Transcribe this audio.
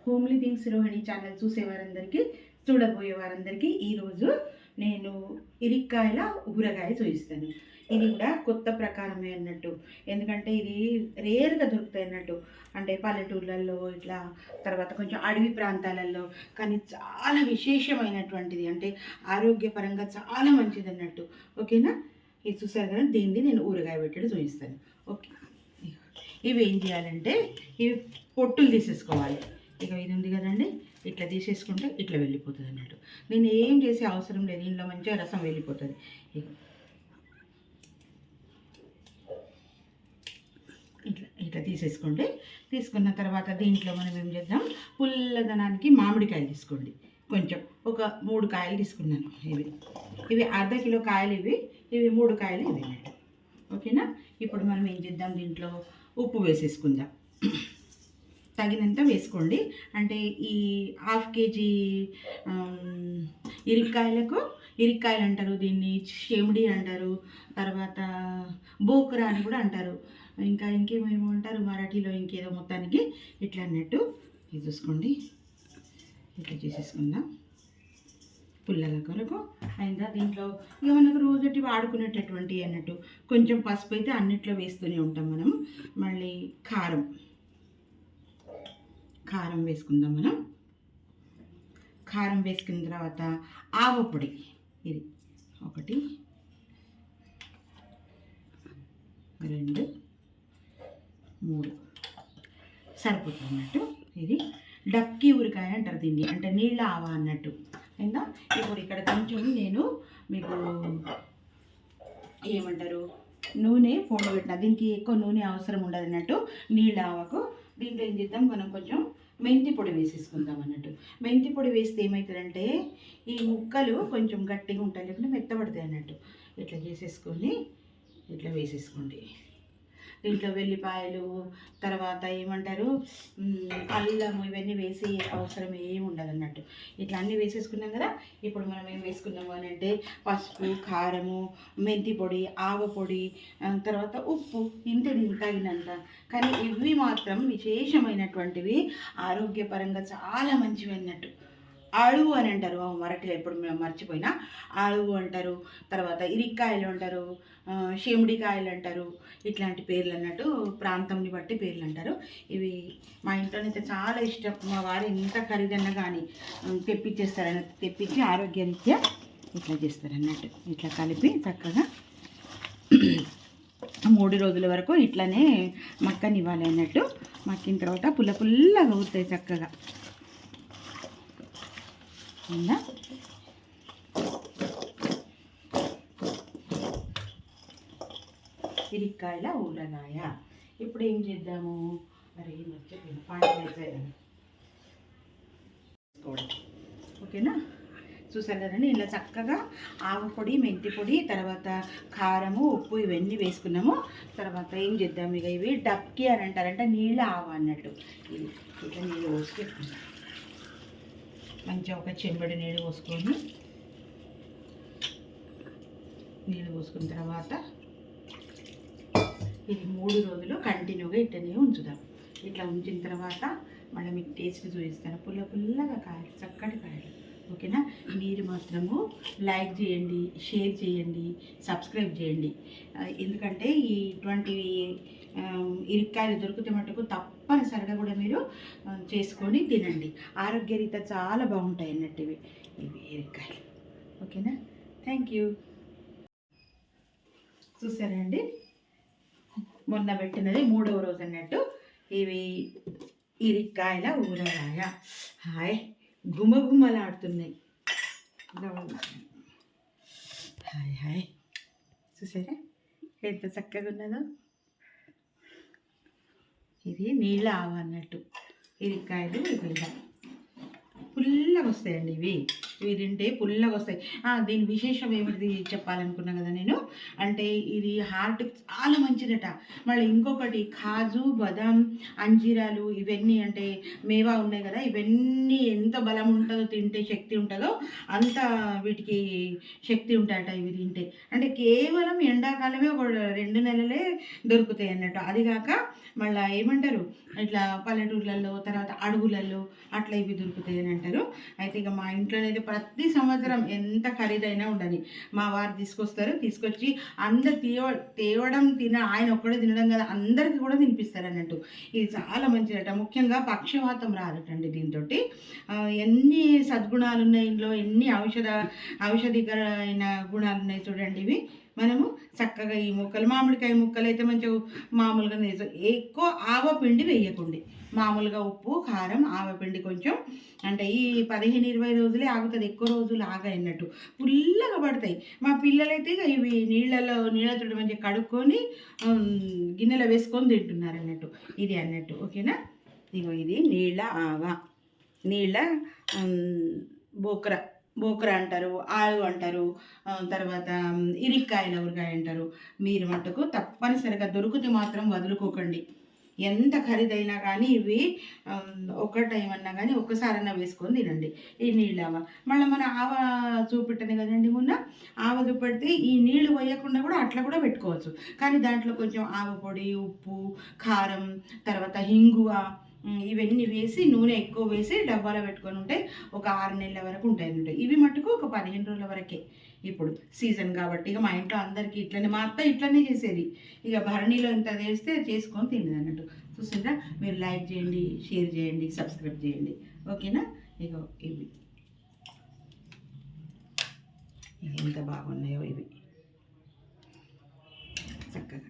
Homely things Rohini channel చూసేవారందరికీ చూడబోయే వారందరికీ ఈరోజు నేను ఇరిక్కాయల ఊరగాయ చూపిస్తాను. ఇది కూడా కొత్త ప్రకారమే అన్నట్టు, ఎందుకంటే ఇది రేర్గా దొరుకుతాయి అన్నట్టు. అంటే పల్లెటూర్లలో ఇట్లా, తర్వాత కొంచెం అడవి ప్రాంతాలలో, కానీ చాలా విశేషమైనటువంటిది, అంటే ఆరోగ్యపరంగా చాలా మంచిది అన్నట్టు. ఓకేనా? ఇది చూసారు కదా, దీన్ని నేను ఊరగాయ పెట్టడం చూపిస్తాను. ఓకే, ఇవి ఏం చేయాలంటే ఇవి పొట్టులు తీసేసుకోవాలి. ఇక ఇది ఉంది కదండి, ఇట్లా తీసేసుకుంటే ఇట్లా వెళ్ళిపోతుంది అన్నట్టు. నేను ఏం చేసే అవసరం లేదు, ఇంట్లో మంచిగా రసం వెళ్ళిపోతుంది. ఇక ఇట్లా ఇట్లా తీసేసుకోండి. తీసుకున్న తర్వాత దీంట్లో మనం ఏం చేద్దాం, పుల్లదనానికి మామిడికాయలు తీసుకోండి. కొంచెం ఒక 3 కాయలు తీసుకున్నాను. ఇవి అర్ధ కిలో కాయలు, ఇవి 3 కాయలు ఇవి అన్నట్టు. ఓకేనా? ఇప్పుడు మనం ఏం చేద్దాం, దీంట్లో ఉప్పు వేసేసుకుందాం. తగినంత వేసుకోండి. అంటే ఈ 1/2 కేజీ ఇరిక్కాయలు అంటారు, దీన్ని షేమిడి అంటారు, తర్వాత బోకరా అని కూడా అంటారు, ఇంకా ఇంకేమేమో అంటారు మరాఠీలో, ఇంకేదో. మొత్తానికి ఇట్లా అన్నట్టు ఇది చూసుకోండి. ఇట్లా చేసేసుకుందాం పుల్లల కొరకు. అయిందా? దీంట్లో ఇక మనకు రోజుటి వాడుకునేటటువంటి అన్నట్టు కొంచెం పసుపు అయితే అన్నిట్లో వేస్తూనే ఉంటాం మనం. మళ్ళీ కారం వేసుకుందాం మనం. కారం వేసుకున్న తర్వాత ఆవపొడి, ఇది 1 2 3 సరిపోతుంది అన్నట్టు. ఇది డక్కి ఊరగాయ అంటారు దీన్ని, అంటే నీళ్ళ ఆవ అన్నట్టు. అయిందా? ఇప్పుడు ఇక్కడ కొంచెం నేను మీకు ఏమంటారు నూనె పెట్టిన, దీనికి ఎక్కువ నూనె అవసరం ఉండదు అన్నట్టు నీళ్ళ ఆవకు. దీంట్లో ఏం చేద్దాం, మనం కొంచెం మెంతి పొడి వేసేసుకుందాం అన్నట్టు. మెంతి పొడి వేస్తే ఏమవుతుందంటే ఈ ముక్కలు కొంచెం గట్టిగా ఉంటాయి, లేకుంటే మెత్తబడతాయి అన్నట్టు. ఇట్లా చేసేసుకొని ఇట్లా వేసేసుకోండి. దీంట్లో వెల్లిపాయలు, తర్వాత ఏమంటారు అల్లం, ఇవన్నీ వేసి అవసరం ఏమి ఉండదు అన్నట్టు. ఇట్లా అన్నీ వేసేసుకున్నాం కదా. ఇప్పుడు మనం ఏం వేసుకున్నాము అని అంటే పసుపు, కారము, మెంతి పొడి, ఆవ పొడి, తర్వాత ఉప్పు, ఇంత తగినంత. కానీ ఇవి మాత్రం విశేషమైనటువంటివి, ఆరోగ్యపరంగా చాలా మంచివి అన్నట్టు. అడుగు అని అంటారు మరాఠీలో, ఎప్పుడు మేము మర్చిపోయినా. అడుగు అంటారు, తర్వాత ఇరిక్కాయలు అంటారు, షేమిడికాయలు అంటారు, ఇట్లాంటి పేర్లు అన్నట్టు, ప్రాంతంని బట్టి పేర్లు అంటారు. ఇవి మా ఇంట్లోనైతే చాలా ఇష్టం. మా వారు ఎంత ఖరీదన్నా కానీ తెప్పించి ఆరోగ్యరీత్యా ఇట్లా చేస్తారన్నట్టు. ఇట్లా కలిపి చక్కగా 3 రోజుల వరకు ఇట్లానే మక్కనివ్వాలి అన్నట్టు. మక్కిన తర్వాత పుల్లగా అవుతాయి చక్కగా. ఉందా? ఇరిక్కాయల ఊరగాయ. ఇప్పుడు ఏం చేద్దాము, మరి ఓకేనా? చూసారు కదండి, ఇలా చక్కగా ఆవ పొడి, మెంతి పొడి, తర్వాత కారము, ఉప్పు ఇవన్నీ వేసుకున్నాము. తర్వాత ఏం చేద్దాము, ఇక ఇవి డక్కి అని అంటారంటే నీళ్ళ ఆవ అన్నట్టు. ఇది ఇట్లా నీళ్ళు పోసి మంచిగా ఒక చెంబడి నీళ్ళు పోసుకున్న తర్వాత ఇది 3 రోజులు కంటిన్యూగా ఇట్లనే ఉంచుదాం. ఇట్లా ఉంచిన తర్వాత మళ్ళీ మీకు టేస్ట్ చూపిస్తాను. పుల్లగా కాయలు, చక్కటి కాయలు. ఓకేనా? మీరు మాత్రము లైక్ చేయండి, షేర్ చేయండి, సబ్స్క్రైబ్ చేయండి. ఎందుకంటే ఇటువంటి ఇరిక్కాయలు దొరికితే మటుకు తప్పనిసరిగా కూడా మీరు చేసుకొని తినండి. ఆరోగ్యరీత్యా చాలా బాగుంటాయి అన్నట్టు ఇవి ఇరిక్కాయలు. ఓకేనా? Thank you. చూసారండి, మొన్న పెట్టినది 3వ రోజు అన్నట్టు. ఇవి ఇరిక్కాయల ఊరగాయ. హాయ్, గుమగుమలాడుతున్నాయి. హాయ్, చూసారా ఎంత చక్కగా ఉన్నదో. ఇది నీళ్ళ ఆవ అన్నట్టు. ఇరిక్కాయలు ఇలా పుల్లగా వస్తాయండి. ఇవి తింటే పుల్లగా వస్తాయి. దీని విశేషం ఏమిటి చెప్పాలనుకున్నా కదా నేను, అంటే ఇది హార్ట్కి చాలా మంచిదట. మళ్ళీ ఇంకొకటి కాజు, బదాం, అంజీరాలు ఇవన్నీ అంటే మేవా ఉన్నాయి కదా, ఇవన్నీ ఎంత బలం ఉంటుందో, తింటే శక్తి ఉంటుందో అంత వీటికి శక్తి ఉంటాయట ఇవి తింటే. అంటే కేవలం ఎండాకాలమే ఒక 2 నెలలే దొరుకుతాయి అన్నట్టు. అదిగాక మళ్ళీ ఏమంటారు, ఇట్లా పల్లెటూర్లలో తర్వాత అడవులలో అట్లా ఇవి దొరుకుతాయి అని అంటారు. అయితే ఇక మా ఇంట్లోనైతే ప్రతి సంవత్సరం ఎంత ఖరీదైనా ఉండని మా వారు తీసుకొచ్చి అందరు తేవడం ఆయన ఒక్కడే తినడం కదా, అందరికీ కూడా తినిపిస్తారు అన్నట్టు. ఇది చాలా మంచిదట. ముఖ్యంగా పక్షవాతం రాదటండి దీంతో. ఎన్ని సద్గుణాలు ఉన్నాయి ఇందులో, ఎన్ని ఔషధికరమైన గుణాలు ఉన్నాయి చూడండి. ఇవి మనము చక్కగా ఈ ముక్కలు, మామిడికాయ ముక్కలు అయితే మంచిగా మామూలుగా ఎక్కువ ఆవపిండి వేయకండి. మామూలుగా ఉప్పు, కారం, ఆవపిండి కొంచెం, అంటే ఈ 15-20 రోజులే ఆగుతుంది, ఎక్కువ రోజులు ఆగాయన్నట్టు, పుల్లగా పడతాయి. మా పిల్లలైతే ఇవి నీళ్ళతో మంచిగా కడుక్కొని గిన్నెలో వేసుకొని తింటున్నారు అన్నట్టు. ఇది అన్నట్టు ఓకేనా. ఇగో ఇది నీళ్ళ బోకర అంటారు, ఆలు అంటారు, తర్వాత ఇరిక్కాయల ఊరగాయ అంటారు. మీరు మట్టుకు తప్పనిసరిగా దొరికితే మాత్రం వదులుకోకండి. ఎంత ఖరీదైనా కానీ ఇవి ఒక టైం అన్నా కానీ ఒక్కసారన్నా వేసుకొని తినండి. ఈ నీళ్ళావ మళ్ళీ మన ఆవ చూపెట్టాను కదండి మొన్న, ఆవ చూపెడితే ఈ నీళ్లు పోయకుండా కూడా అట్లా కూడా పెట్టుకోవచ్చు. కానీ దాంట్లో కొంచెం ఆవ పొడి, ఉప్పు, కారం, తర్వాత హింగువ ఇవన్నీ వేసి నూనె ఎక్కువ వేసి డబ్బాలో పెట్టుకొని ఉంటే ఒక 6 నెలల వరకు ఉంటాయి. ఇవి మటుకు ఒక 15 రోజుల వరకే. ఇప్పుడు సీజన్ కాబట్టి ఇక మా ఇంట్లో అందరికీ ఇట్లనే, మా అత్త ఇట్లనే చేసేది. ఇక భరణిలో ఇంత వేస్తే చేసుకొని తినేది అన్నట్టు. చూసిందా, మీరు లైక్ చేయండి, షేర్ చేయండి, సబ్స్క్రైబ్ చేయండి ఓకేనా. ఇక ఇవి ఎంత బాగున్నాయో ఇవి చక్కగా.